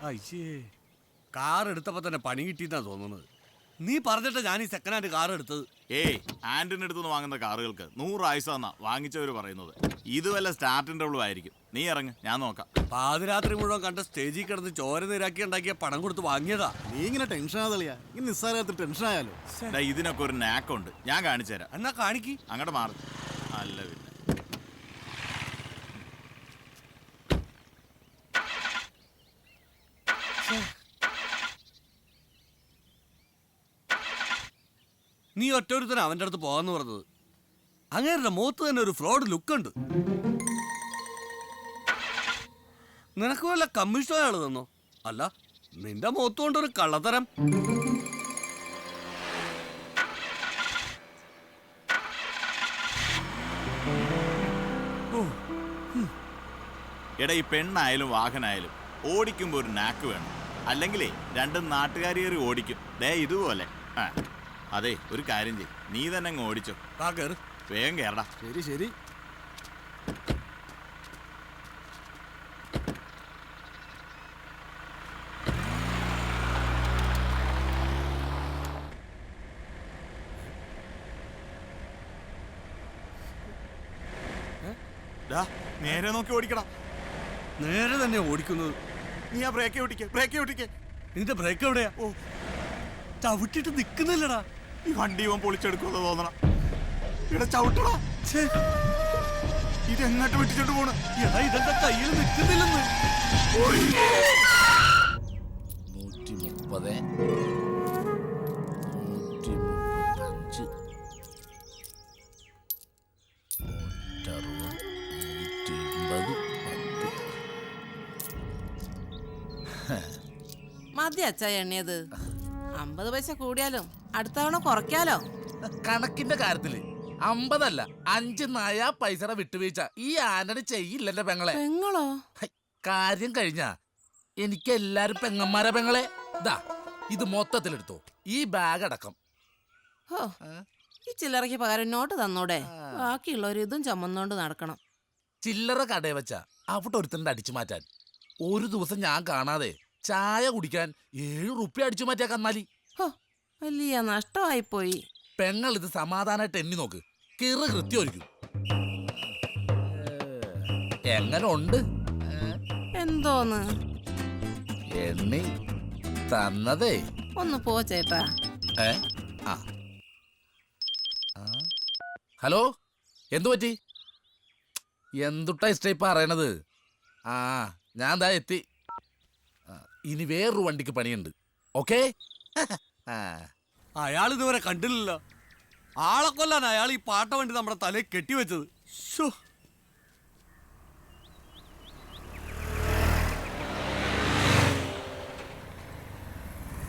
അയ്യേ, കാർ എടുത്തപ്പോ തന്നെ പണി കിട്ടിയെന്നാ തോന്നുന്നത്. നീ പറഞ്ഞിട്ട് ഞാൻ ഈ സെക്കൻഡ് ഹാൻഡ് കാർ എടുത്തത്. ആന്റിന്റെ അടുത്തുനിന്ന് വാങ്ങുന്ന കാറുകൾക്ക് 100 ആയുസാ വാങ്ങിച്ചവര് പറയുന്നത്. ഇത് വല്ല സ്റ്റാർട്ടിംഗ് ട്രബിളും ആയിരിക്കും. നീ ഇറങ്ങ്, ഞാൻ നോക്കാം. പാതിരാത്രി മുഴുവൻ കണ്ട സ്റ്റേജിൽ കിടന്ന് ചോര നിരാക്കി ഉണ്ടാക്കിയ പണം കൊടുത്ത് വാങ്ങിയതാ. നീ ഇങ്ങനെ ടെൻഷൻ ആതളിയാ, ഈ നിസ്സാരത്തിൽ ടെൻഷൻ ആയാലോ. ഇതിനൊക്കെ ഒരു നാക്കുണ്ട്, ഞാൻ കാണിച്ചു തരാം. എന്നാ കാണിക്ക്. അങ്ങോട്ട് മാറി. അല്ല പിന്നെ നീ ഒറ്റൊരുത്തന അവന്റെ അടുത്ത് പോകാന്ന് പറഞ്ഞത്. അങ്ങേരുടെ മുഖത്ത് തന്നെ ഒരു ഫ്രോഡ് ലുക്ക് ഉണ്ട്. നിനക്ക് വല്ല കമ്മീഷൻ അയാൾ തന്നോ? അല്ല, നിന്റെ മുഖത്ത് കൊണ്ടൊരു കള്ളത്തരം. എടാ, ഈ പെണ്ണായാലും വാഹനായാലും ഓടിക്കുമ്പോ ഒരു നാക്ക് വേണം. അല്ലെങ്കിലേ രണ്ടും നാട്ടുകാരിയേറി ഓടിക്കും. ഇതുപോലെ. അതെ, ഒരു കാര്യം ചെയ്യ്, നീ തന്നെ അങ്ങ് ഓടിച്ചോ. വേഗം കേറടാ. ശരി ശരി. നേരെ നോക്കി ഓടിക്കടാ. നേരെ തന്നെ ഓടിക്കുന്നത്. നീ ആ ബ്രേക്ക് ഓടിക്കേ. നിന്റെ ബ്രേക്ക് എവിടെയാ? ഓ, ചവിട്ടിട്ട് നിക്കുന്നില്ലടാ. ഈ വണ്ടി ഇവൻ പൊളിച്ചെടുക്കുമെന്ന് തോന്നണം. ഇവിടെ ചവിട്ടടാ. ഇതെങ്ങോട്ട് വിട്ടിച്ചോണ്ട് പോണ്? ഇതെന്താ കയ്യിൽ നിൽക്കുന്നില്ലെന്ന്. 130, 150, 180. മതി അച്ഛാ എണ്ണിയത്. 50 പൈസ കൂടിയാലും അടുത്ത തവണ കുറയ്ക്കാലോ. കണക്കിന്റെ കാര്യത്തില് 50 അല്ല 5 നയ പൈസയുടെ വിട്ടുവീഴ്ച ഈ ആന്റണി ചെയ്യില്ലെന്റെ പെങ്ങളെ. പെങ്ങളോ? കാര്യം കഴിഞ്ഞാ എനിക്ക് എല്ലാരും പെങ്ങന്മാരെ പെങ്ങളെ. ഇതാ ഇത് മൊത്തത്തിലെടുത്തോ, ഈ ബാഗ് അടക്കം. ഹോ, ഈ ചില്ലറയ്ക്ക് പകരം നോട്ട് തന്നൂടെ? ബാക്കിയുള്ളവർ ഇതും ചുമന്നോണ്ട് നടക്കണം. ചില്ലറ കടയെ വെച്ചാ അവിടെ ഒരുത്തന്റെ അടിച്ചു മാറ്റാൻ. ഒരു ദിവസം ഞാൻ കാണാതെ ചായ കുടിക്കാൻ 7 റുപ്യ അടിച്ചു മാറ്റിയാ കന്നാലി. ഹോ, വലിയ നഷ്ടമായിപ്പോയി. പെങ്ങൾ ഇത് സമാധാനമായിട്ട് എണ്ണി നോക്ക്, കിറു കൃത്യമായിരിക്കും. എങ്ങനെ ഉണ്ട്? എന്തോന്ന് എണ്ണി തന്നതേ. ഒന്ന് പോ ചേട്ടാ. ആ ഹലോ, എന്തു പറ്റി? എന്തുട്ടാ ഇഷ്ട പറയണത്? ഞാൻ ദാ എത്തി. ഇനി വേറൊരു വണ്ടിക്ക് പണിയുണ്ട്. ഓക്കേ. അയാൾ ഇതുവരെ കണ്ടില്ലല്ലോ. ആളെ കൊല്ലാൻ അയാൾ ഈ പാട്ട വണ്ടി നമ്മുടെ തലയിൽ കെട്ടിവെച്ചത്.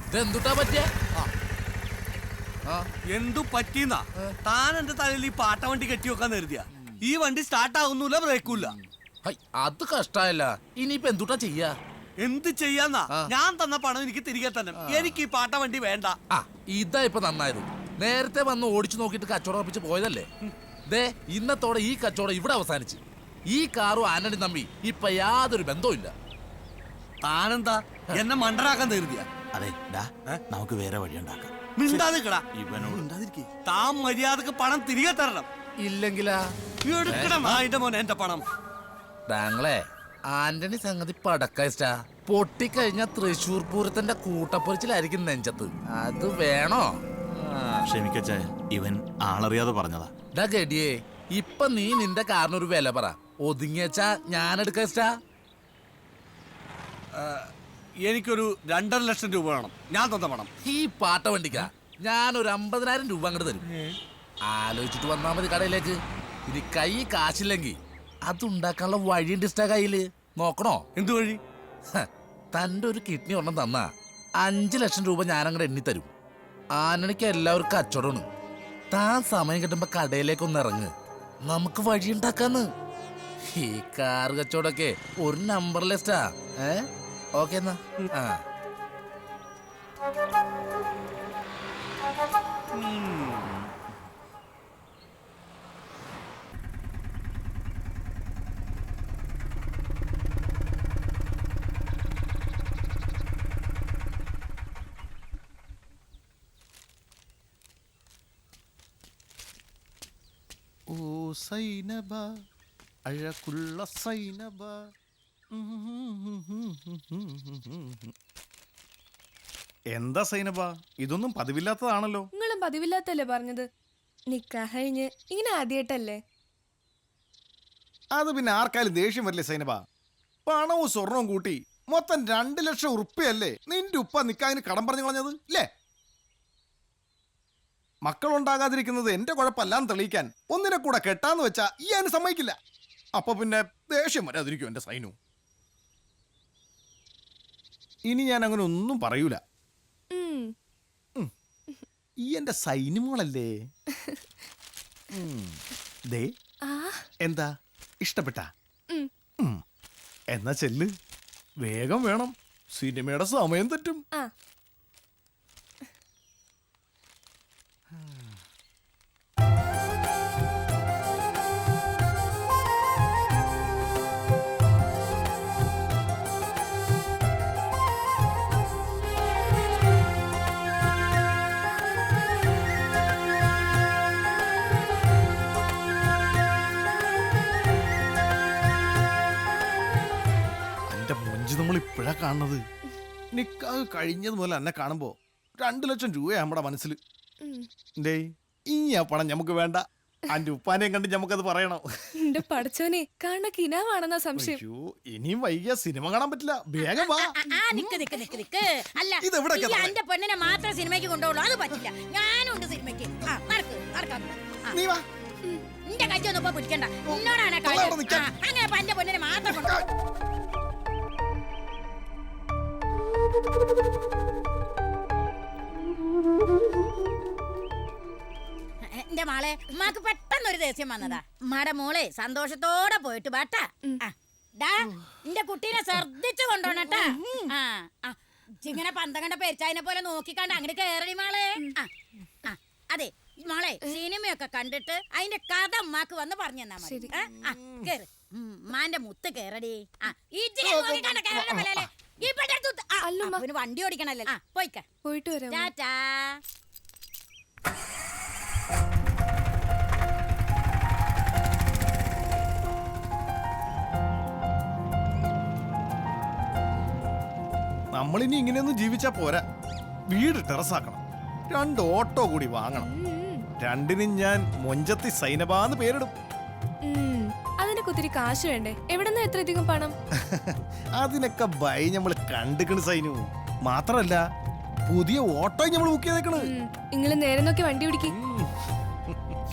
ഇതെന്തുട്ടാ പറ്റിയ? എന്തു പറ്റിന്നാ? താൻ എന്റെ തലയിൽ ഈ പാട്ട വണ്ടി കെട്ടി വെക്കാൻ കരുതിയ ഈ വണ്ടി സ്റ്റാർട്ട് ആവുന്നില്ല, ബ്രേക്കൂല്ല. അത് കഷ്ടായല്ല. ഇനിയിപ്പോ എന്തുട്ടാ ചെയ്യാ? എന്ത് ചെയ്യാന്നാ? ഞാൻ തന്ന പണം എനിക്ക് തിരികെ തന്നെ. എനിക്ക് ഈ പാട്ട വണ്ടി വേണ്ട. ഇതാ ഇപ്പൊ നന്നായത്. നേരത്തെ വന്ന് ഓടിച്ചു നോക്കിയിട്ട് കച്ചവടം ഉറപ്പിച്ച് പോയതല്ലേ. ദേ, ഇന്നത്തോടെ ഈ കച്ചവടം ഇവിടെ അവസാനിച്ച്. ഈ കാറും ആന്റണി തമ്പി ഇപ്പൊ യാതൊരു ബന്ധവും ഇല്ല. താനെന്താ എന്നെ മണ്ടനാക്കാൻ കരുതിയ? അതെ, നമുക്ക് വേറെ വഴി ഉണ്ടാക്കാം. ഇവനോട് താൻ മര്യാദക്ക് പണം തിരികെ തരണം. ഇല്ലെങ്കിലാ എടുക്കണം അതിന്റെ മോനെ എന്റെ പണം. താങ്കളെ ആന്റണി സംഗതി പടക്കാ. പൊട്ടിക്കഴിഞ്ഞ തൃശൂർ പൂരത്തിന്റെ കൂട്ടപ്പൊരിച്ചിലായിരിക്കും നെഞ്ചത്ത്. അത് വേണോ? ക്ഷമിക്കച്ചായ, ഇവൻ ആളറിയാതെ പറഞ്ഞതാ. ഗഡിയേ, ഇപ്പൊ നീ നിന്റെ കാറിനൊരു വില പറ. ഒതുങ്ങിയച്ചാ ഞാൻ എടുക്കാ. എനിക്കൊരു 2.5 ലക്ഷം രൂപ വേണം. ഞാൻ തന്ന പണം. ഈ പാട്ട വണ്ടിക്കാ ഞാനൊരു 50,000 രൂപ അങ്ങോട്ട് തരും. ആലോചിച്ചിട്ട് വന്നാ മതി കടയിലേക്ക്. ഇനി കൈ കാശില്ലെങ്കിൽ അതുണ്ടാക്കാനുള്ള വഴിയുണ്ട് ഇഷ്ട കയ്യില്. നോക്കണോ? എന്തു വഴി? തന്റെ ഒരു കിഡ്നി ഒരെണ്ണം തന്നാ 5 ലക്ഷം രൂപ ഞാൻ അങ്ങോട്ട് എണ്ണി തരും. ആനണിക്ക് എല്ലാവർക്കും കച്ചവടമാണ്. താൻ സമയം കിട്ടുമ്പോ കടയിലേക്കൊന്ന് ഇറങ്ങ്, നമുക്ക് വഴിയുണ്ടാക്കാന്ന്. ഈ കാർ കച്ചവടമൊക്കെ ഒരു നമ്പർ ലിസ്റ്റാ. ഓക്കെ എന്നാ. സൈനബ അഴകുള്ള സൈനബ. എന്താ സൈനബ, ഇതൊന്നും പതിവില്ലാത്തതാണല്ലോ. നിങ്ങളും പതിവില്ലാത്തല്ലേ പറഞ്ഞത്? നിക്കാഹ് കഴിഞ്ഞ് ഇങ്ങനെ ആദ്യമായിട്ടല്ലേ? അത് പിന്നെ ആർക്കാലും ദേഷ്യം വരില്ലേ സൈനബ? പണവും സ്വർണവും കൂട്ടി മൊത്തം 2 ലക്ഷം ഉറുപ്പ്യല്ലേ നിന്റെ ഉപ്പ നിക്കാഹിന് കടം പറഞ്ഞു കളഞ്ഞത് അല്ലേ? മക്കളുണ്ടാകാതിരിക്കുന്നത് എന്റെ കുഴപ്പമല്ലാന്ന് തെളിയിക്കാൻ ഒന്നിനെ കൂടെ കെട്ടാന്ന് വെച്ചാ ഈ അതിന് സമ്മതിക്കില്ല. അപ്പൊ പിന്നെ ദേഷ്യം വരാതിരിക്കും എന്റെ സൈനു. ഇനി ഞാൻ അങ്ങനെ ഒന്നും പറയൂല. ഈ എന്റെ സൈനിമോളല്ലേ? ദേ എന്താ ഇഷ്ടപ്പെട്ട? എന്നാ ചെല്ല്, വേഗം വേണം, സിനിമയുടെ സമയം തെറ്റും. നമ്മൾ ഇപ്പോഴാ കാണുന്നത്. നിക്കാഹ് കഴിഞ്ഞത് മുതൽ എന്നെ കാണുമ്പോ 2 ലക്ഷം രൂപയാ നമ്മുടെ മനസ്സിൽ. ഡേ ഇനി ആ പണം നമുക്ക് വേണ്ട. അന്റെ ഉപ്പാനെയും കണ്ട് നമുക്കത് പറയണം. എന്റെ പടച്ചോനെ, കാണ കിനാവാണെന്നാ സംശയം. അയ്യോ, ഇനിയും വൈകിയ സിനിമ കാണാൻ പറ്റില്ല. വേഗം വാ. അല്ല, എന്റെ പെണ്ണിനെ മാത്രം സിനിമയ്ക്ക് കൊണ്ടുപോകുള്ളൂ, അത് പറ്റില്ല. ഞാനും ഉണ്ട് സിനിമയ്ക്ക്. നീ വാ. നിന്റെ കച്ചൊന്നും ഇപ്പൊ പിടിക്കണ്ട. എന്നോടാണ് അങ്ങനെ എന്റെ പെണ്ണിനെ മാത്രം കൊണ്ടുപോകും. എന്റെ മോളെ, ഉമ്മാക്ക് പെട്ടെന്നൊരു ദേഷ്യം വന്നതാ. ഉമ്മാടെ മോളെ സന്തോഷത്തോടെ പോയിട്ട് ബാട്ടാ. എന്റെ കുട്ടീനെ ശ്രദ്ധിച്ചു കൊണ്ടോണട്ടാ. ഇങ്ങനെ പന്തകണ്ട പെരിച്ചായനെ പോലെ നോക്കിക്കണ്ട് അങ്ങോട്ട് കേറടി മോളെ. അതെ മോളെ, സിനിമയൊക്കെ കണ്ടിട്ട് അതിന്റെ കഥ ഉമ്മാക്ക് വന്ന് പറഞ്ഞു തന്നാ മതി. കേറ്, ഉമ്മാന്റെ മുത്ത് കേറടി. വണ്ടി ഓടിക്കണല്ലേ? പോയിട്ട് വരാം. ടാറ്റാ. നമ്മളിനി ഇങ്ങനെയൊന്നും ജീവിച്ചാ പോരാ. വീട് ടെറസാക്കണം, 2 ഓട്ടോ കൂടി വാങ്ങണം. 2നും ഞാൻ മൊഞ്ചത്തി സൈനബാന്ന് പേരിടും. അതിനൊക്കെ ഒത്തിരി കാശ് വേണ്ടേ? എവിടെന്നാ എത്ര അധികം പണം? അതിനൊക്കെ ബൈ നമ്മൾ കണ്ടിക്കണ് സൈനു. മാത്രല്ല പുതിയ ഓട്ടോ നമ്മൾ ബുക്ക് ചെയ്തേക്കണ്. നിങ്ങള് നേരെ നോക്കി വണ്ടി പിടിക്കും.